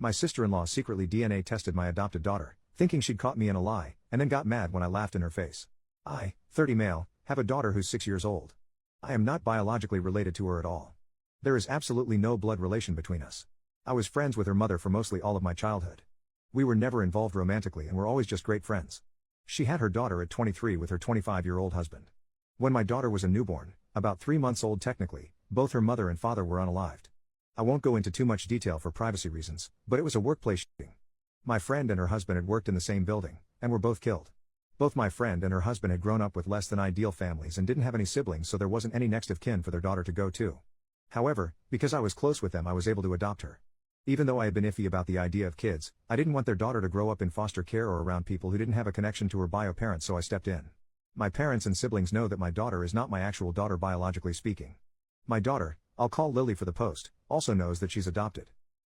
My sister-in-law secretly DNA tested my adopted daughter, thinking she'd caught me in a lie, and then got mad when I laughed in her face. I, 30 male, have a daughter who's 6 years old. I am not biologically related to her at all. There is absolutely no blood relation between us. I was friends with her mother for mostly all of my childhood. We were never involved romantically and were always just great friends. She had her daughter at 23 with her 25-year-old husband. When my daughter was a newborn, about 3 months old technically, both her mother and father were unalived. I won't go into too much detail for privacy reasons, but it was a workplace shooting. My friend and her husband had worked in the same building, and were both killed. Both my friend and her husband had grown up with less than ideal families and didn't have any siblings, so there wasn't any next of kin for their daughter to go to. However, because I was close with them, I was able to adopt her. Even though I had been iffy about the idea of kids, I didn't want their daughter to grow up in foster care or around people who didn't have a connection to her bio parents, so I stepped in. My parents and siblings know that my daughter is not my actual daughter biologically speaking. My daughter, I'll call Lily for the post, also knows that she's adopted.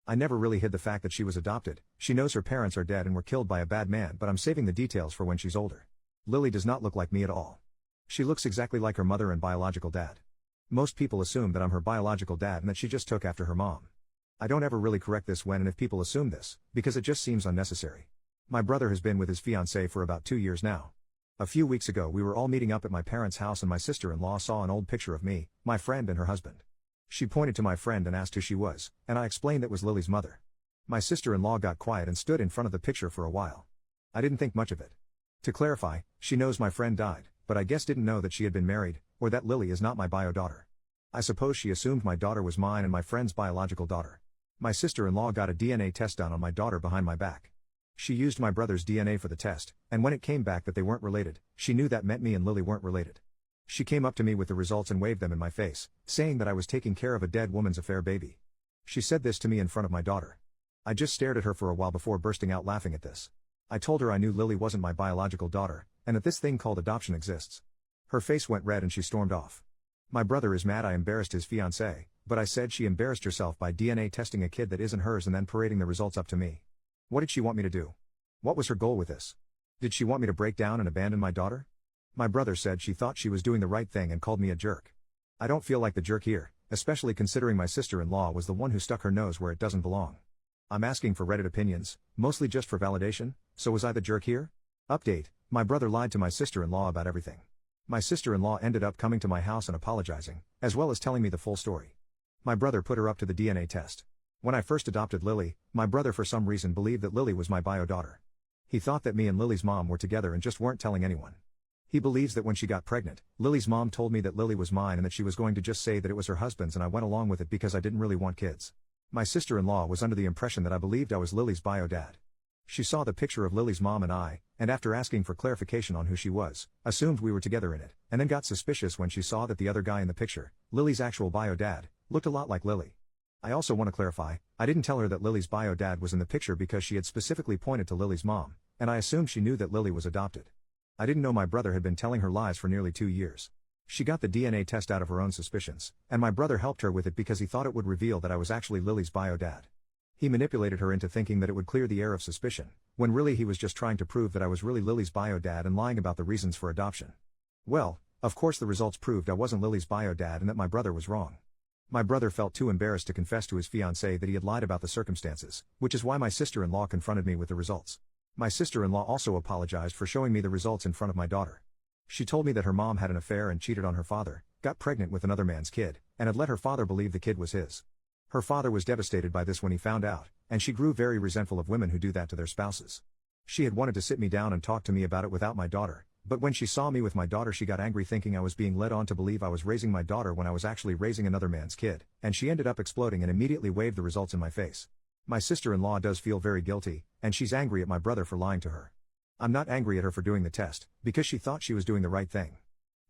I never really hid the fact that she was adopted. She knows her parents are dead and were killed by a bad man, but I'm saving the details for when she's older. Lily does not look like me at all. She looks exactly like her mother and biological dad. Most people assume that I'm her biological dad and that she just took after her mom. I don't ever really correct this when and if people assume this, because it just seems unnecessary. My brother has been with his fiancée for about 2 years now. A few weeks ago we were all meeting up at my parents' house and my sister-in-law saw an old picture of me, my friend and her husband. She pointed to my friend and asked who she was, and I explained that was Lily's mother. My sister-in-law got quiet and stood in front of the picture for a while. I didn't think much of it. To clarify, she knows my friend died, but I guess didn't know that she had been married, or that Lily is not my bio daughter. I suppose she assumed my daughter was mine and my friend's biological daughter. My sister-in-law got a DNA test done on my daughter behind my back. She used my brother's DNA for the test, and when it came back that they weren't related, she knew that meant me and Lily weren't related. She came up to me with the results and waved them in my face, saying that I was taking care of a dead woman's affair baby. She said this to me in front of my daughter. I just stared at her for a while before bursting out laughing at this. I told her I knew Lily wasn't my biological daughter, and that this thing called adoption exists. Her face went red and she stormed off. My brother is mad I embarrassed his fiancée, but I said she embarrassed herself by DNA testing a kid that isn't hers and then parading the results up to me. What did she want me to do? What was her goal with this? Did she want me to break down and abandon my daughter? My brother said she thought she was doing the right thing and called me a jerk. I don't feel like the jerk here, especially considering my sister-in-law was the one who stuck her nose where it doesn't belong. I'm asking for Reddit opinions, mostly just for validation, so was I the jerk here? Update, my brother lied to my sister-in-law about everything. My sister-in-law ended up coming to my house and apologizing, as well as telling me the full story. My brother put her up to the DNA test. When I first adopted Lily, my brother for some reason believed that Lily was my bio daughter. He thought that me and Lily's mom were together and just weren't telling anyone. He believes that when she got pregnant, Lily's mom told me that Lily was mine and that she was going to just say that it was her husband's, and I went along with it because I didn't really want kids. My sister-in-law was under the impression that I believed I was Lily's bio dad. She saw the picture of Lily's mom and I, and after asking for clarification on who she was, assumed we were together in it, and then got suspicious when she saw that the other guy in the picture, Lily's actual bio dad, looked a lot like Lily. I also want to clarify, I didn't tell her that Lily's bio dad was in the picture because she had specifically pointed to Lily's mom, and I assumed she knew that Lily was adopted. I didn't know my brother had been telling her lies for nearly 2 years. She got the DNA test out of her own suspicions, and my brother helped her with it because he thought it would reveal that I was actually Lily's bio dad. He manipulated her into thinking that it would clear the air of suspicion, when really he was just trying to prove that I was really Lily's bio dad and lying about the reasons for adoption. Well, of course the results proved I wasn't Lily's bio dad and that my brother was wrong. My brother felt too embarrassed to confess to his fiancée that he had lied about the circumstances, which is why my sister-in-law confronted me with the results. My sister-in-law also apologized for showing me the results in front of my daughter. She told me that her mom had an affair and cheated on her father, got pregnant with another man's kid, and had let her father believe the kid was his. Her father was devastated by this when he found out, and she grew very resentful of women who do that to their spouses. She had wanted to sit me down and talk to me about it without my daughter, but when she saw me with my daughter she got angry thinking I was being led on to believe I was raising my daughter when I was actually raising another man's kid, and she ended up exploding and immediately waved the results in my face. My sister-in-law does feel very guilty, and she's angry at my brother for lying to her. I'm not angry at her for doing the test, because she thought she was doing the right thing.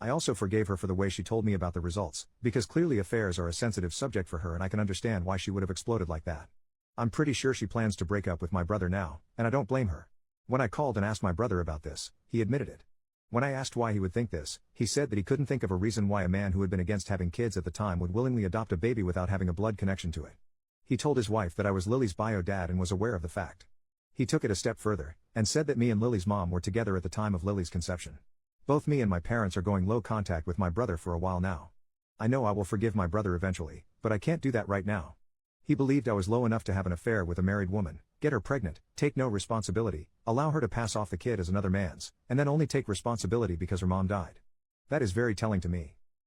I also forgave her for the way she told me about the results, because clearly affairs are a sensitive subject for her and I can understand why she would have exploded like that. I'm pretty sure she plans to break up with my brother now, and I don't blame her. When I called and asked my brother about this, he admitted it. When I asked why he would think this, he said that he couldn't think of a reason why a man who had been against having kids at the time would willingly adopt a baby without having a blood connection to it. He told his wife that I was Lily's bio dad and was aware of the fact. He took it a step further, and said that me and Lily's mom were together at the time of Lily's conception. Both me and my parents are going low contact with my brother for a while now. I know I will forgive my brother eventually, but I can't do that right now. He believed I was low enough to have an affair with a married woman, get her pregnant, take no responsibility, allow her to pass off the kid as another man's, and then only take responsibility because her mom died. That is very telling to me.